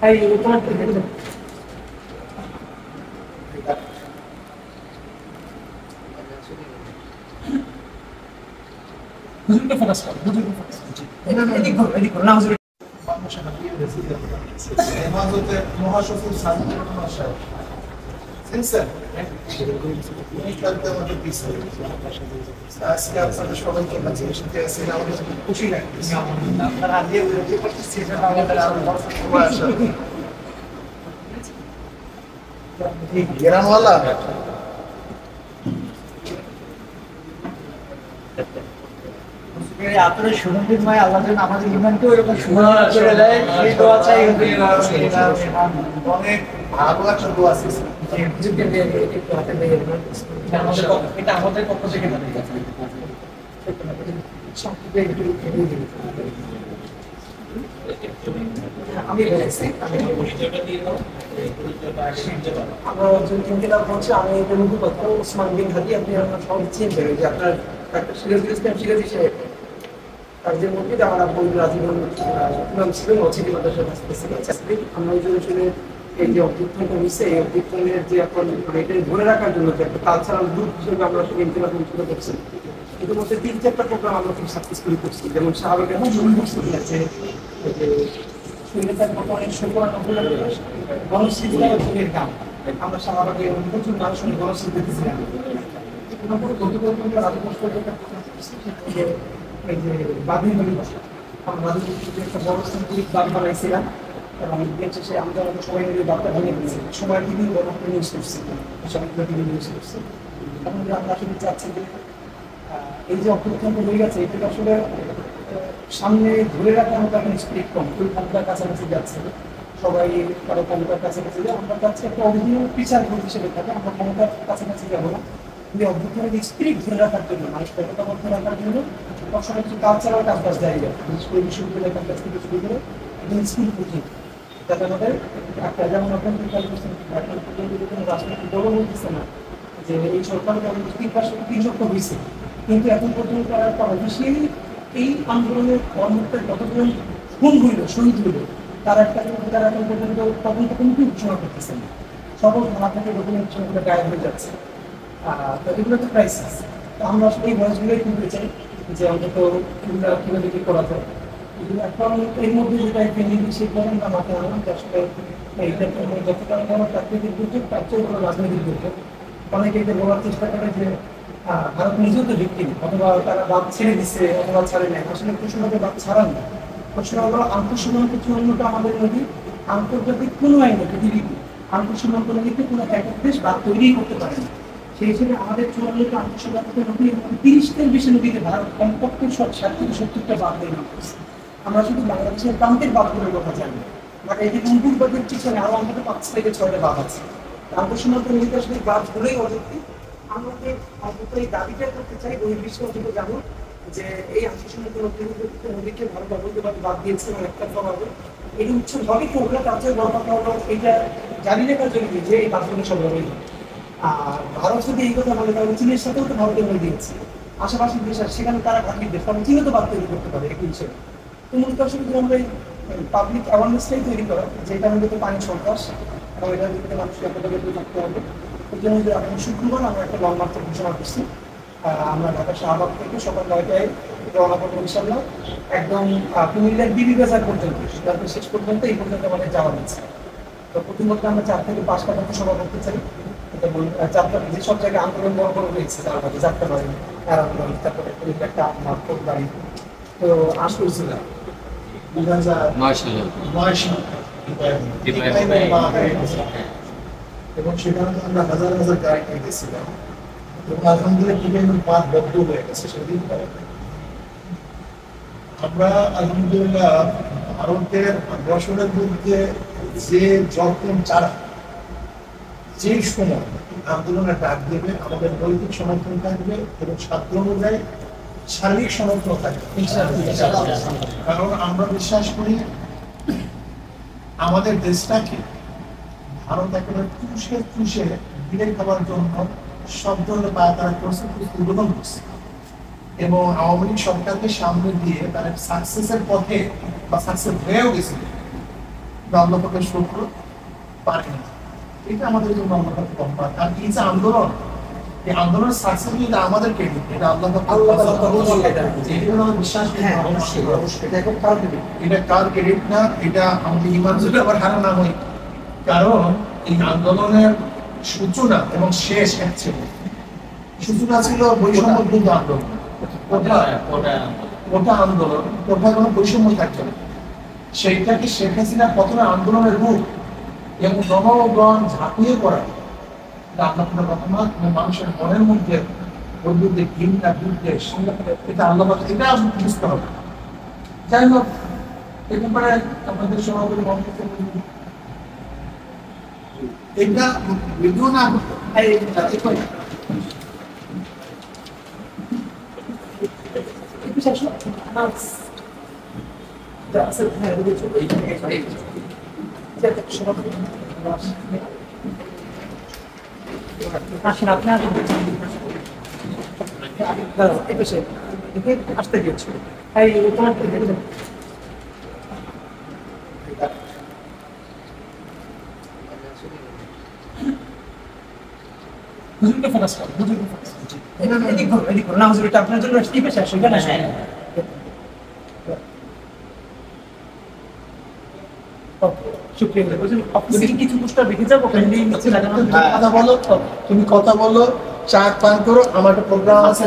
এই তোমার হুজুরকে ফোকাস করো, হুজুরকে ফোকাস করো। এদিক ঘুরো, এদিক ঘুরো, না হুজুর। হেফাজতের মহাসচিব সাজিদুর রহমান সাহেব শুনছেন? উনি কালকে আমাদের পিছিয়ে আজকে আপনাদের সবাইকে কাছে এসে আসেন, আমাদের খুশি লাগতেছে। আপনার হাত দিয়ে উন্নতি করতেছি, সেটা আমাদের আরো বড় গ্রামওয়ালা আপনার সুগন্ধিময় আল্লাহ যেন আমাদের ইমানকেও এরকম সুগন্ধি করে দেয়, সেই দোয়া চাই। অনেক ভালো একটা দোয়া আছে। এটা আমাদের পক্ষ থেকে আমি বলেছি আমরা চিন্তা করছি, আমি এটার মধ্যে কথা ওসমান বিন হাদি, আপনি আমার সবাই চিনতে যে আপনার ডাক্তার সিরাজুল ইসলাম সিরাজি সাহেব তার যে মসজিদ আমার আব্বু রাজীবন ইমাম ছিলেন, অচিদি মাদ্রাসার আমরা ওই জন্য এই যে অভ্যুত্থানটা হয়েছে, এই অভ্যুত্থানের যে এখন এটা ধরে রাখার জন্য যে একটা কালচারাল গ্রুপ হিসেবে আমরা আসলে ইনকিলাব অনুষ্ঠিত করছি। ইতিমধ্যে 3-4টা প্রোগ্রাম আমরা খুব সাকসেসফুলি করছি, যেমন শাহবাগে শুরু আছে গণশৃঙ্খলার গান, আমরা শাহবাগে প্রচুর মানুষের গণশৃঙ্খলা দিতেছিলাম। এই যে বাদিনী আমরা একটা বড় সাংস্কৃতিক বাদ বানাইছিলাম এবং দিন শেষে আমরা সবাই মিলে বাদটা ভেঙে দিয়েছি। সময় টিভি গণমাধ্যমে নিউজ করছি, সবাই টিভি নিউজ করছি। এখন আমরা আসলে চাচ্ছি যে এই যে অভ্যুত্থানটা হয়ে গেছে, এটা আসলে সামনে ধরে রাখার মতো এখন স্পিরিট কম, কেউ ক্ষমতার কাছাকাছি যাচ্ছে, সবাই কারো ক্ষমতার কাছাকাছি যায়। আমরা চাচ্ছি একটা অভিনয় বিচার গ্রুপ হিসেবে থাকে, আমরা ক্ষমতার কাছাকাছি যাবো না, কিন্তু অভ্যুত্থানের স্পিরিট ধরে রাখার জন্য, মানুষ ঐক্যবদ্ধ রাখার জন্য সবসময় কিছু কালচারাল কাজ জায়গা, বিশেষ করে বিশ্ববিদ্যালয়ের কাছ থেকে শুরু করে একদম স্কুল পর্যন্ত, যাতে আমাদের একটা যেমন আপনার কোনো রাজনৈতিক দলও বলতেছে না যে এই সরকারের 3% হয়েছে, কিন্তু এখন পর্যন্ত তারা একটা অফিসিয়ালি এই আন্দোলনের কর্মকর্তার কতজন খুন হইল, শহীদ হইল, তারা একটা তারা এখন পর্যন্ত তদন্ত কমিটি ঘোষণা করতেছে না। সকল থানা থেকে ডকুমেন্টেশনগুলো গায়েব হয়ে যাচ্ছে। তো এগুলো তো ক্রাইসিস। তো আমরা আসলে এই ভয়েসগুলোই তুলতে চাই যে অন্তত কীভাবে কী করা যায়। এখন এর মধ্যে যেটা পেন্ডিং সেই প্রবলেমটা মাথায় আনলাম যে আসলে এইটা যতটা বড় প্রাকৃতিক দুর্যোগ তার চেয়ে বড় রাজনৈতিক দুর্যোগ। অনেকে এটা বলার চেষ্টা করে যে ভারত নিজেও তো ভিক্টিম, অথবা তারা বাদ ছেড়ে দিচ্ছে অথবা ছাড়ে নেয়। আসলে প্রশ্নটা বাদ ছাড়ান না, প্রশ্ন হলো আন্তঃসীমান্ত চূড়ান্তটা আমাদের নদী, আন্তর্জাতিক কোনো আইনে পৃথিবীতে আন্তঃসীমান্ত নদীতে কোনো একক দেশ বাদ তৈরি করতে পারে না। সেই হিসেবে আমাদের 54টা আন্তঃসীমান্ত নদী এবং 30টার বেশি নদীতে ভারত কমপক্ষে 60 থেকে 70টা বাদ নির্মাণ করছে। আমরা শুধু বাংলাদেশের প্রান্তের বাঁধগুলোর কথা জানি, বাট এই যে মুকুট বাঁধের পিছনে আরো অন্তত 5 থেকে 6টা বাঁধ আছে। আন্তঃসীমান্ত নদীতে আসলে বাঁধগুলোই অযৌক্তিক। আমরা অন্তত এই দাবিটা করতে চাই বহির্বিশ্ব অন্তত জানো যে এই আন্তঃসীমান্ত নদীকে ভারত অবৈধভাবে বাদ দিয়েছে এবং একতরফাভাবে এই উচ্ছেদ হবে কি ওগুলো তার চেয়ে বড় কথা হলো এইটা জানি না কার জন্য যে এই বাঁধগুলো সব অবৈধ। আর ভারত যদি এই কথা বলে তাহলে চীনের সাথেও তো ভারতের হয়ে দিয়েছে, আশেপাশে দেশ আছে সেখানে তারা ঘাটির দেশ, কারণ চীনও তো বাদ তৈরি করতে পারে একই হিসেবে। তো মূলত আসলে আমরা এই পাবলিক অ্যাওয়ারনেসটাই তৈরি করা যেটা মূলত পানি সন্ত্রাস এবং এটার ভিত্তিতে মানুষকে একতাবদ্ধ থাকতে হবে। এই জন্য যে এখন শুক্রবার আমরা একটা লং মার্চ ঘোষণা করছি। আমরা ঢাকা শাহবাগ থেকে সকাল 9টায় রওনা করবো ইনশাল্লাহ, একদম কুমিল্লার বিবি বাজার পর্যন্ত, তারপর শেষ পর্যন্ত এই পর্যন্ত আমাদের যাওয়া হচ্ছে। তো প্রতিমধ্যে আমরা 4 থেকে 5টা পথসভা করতে চাই, যাত্রা যেসব জায়গায় আন্দোলন বড় বড় হয়েছে তার মধ্যে যাত্রা বাড়ি, আন্দোলন, তারপরে একটা মার্কেট বাড়ি। তো আসছিলাম 2009 এবং সেখানে আমরা হাজার হাজার গাড়ি নিয়ে গেছিলাম এবং আলহামদুলিল্লাহ পাঁচ বদ্ধ হয়ে গেছে সেদিন। আমরা আলহামদুলিল্লাহ ভারতের আগ্রাসনের বিরুদ্ধে যে যখন চারা যে সময় আন্দোলনের ডাক দেবে আমাদের নৈতিক সমর্থন থাকবে এবং ছাত্র অনুযায়ী শারীরিক সমর্থন থাকবে। কারণ আমরা বিশ্বাস করি আমাদের দেশটাকে ভারত একেবারে চুষে বিলে খাবার জন্য সব ধরনের তারা প্রস্তুতি গ্রহণ করছে এবং আওয়ামী লীগ সরকারকে সামনে দিয়ে তারা সাকসেসের পথে বা সাকসেস হয়েও গেছিল। আল্লাহ পাকের শুকর পারে না। এটা আমাদের জন্য আল্লাহ পাকের রহমত। আর এই যে আন্দোলন, এই আন্দোলনের সাকসেস এটা আমাদের ক্রেডিট, এটা আল্লাহ বিশ্বাস। হ্যাঁ, অবশ্যই অবশ্যই এটা এখন কার দেবে? এটা কার ক্রেডিট না, এটা আমাদের ইমান যদি আবার হারা না হয়। কারণ এই আন্দোলনের সূচনা এবং শেষ এক ছিল। সূচনা ছিল বৈষম্য বিরোধী আন্দোলন, ওটা আন্দোলন, ওটা কোনো বৈষম্য থাকবে না। সেইটাকে শেখ হাসিনা প্রথমে আন্দোলনের রূপ এবং জনগণ ঝাঁপিয়ে পড়া, মানুষের মনের মধ্যে ওর বিরুদ্ধে ঘৃণা বিদ্বেষ, এটা আল্লাহ এটা বুঝতে হবে। যাই হোক, এই ব্যাপারে আমাদের সভাপতি এটা ভিডিও না আসেন আপনি আসতে গিয়েছিল। হুজুরকে ফোকাস করো, হুজুরকে ফোকাস করো। এদিক ঘুরো, এদিক ঘুরো। না হুজুর, এটা আপনার জন্য কি পেশা সেখানে আসেন। শুক্রিয়া হুজুর। আপনি কি কিছু পোস্টার রেখে যাবো? কথা বলো, তুমি কথা বলো, চা পান করো, আমার একটা প্রোগ্রাম আছে।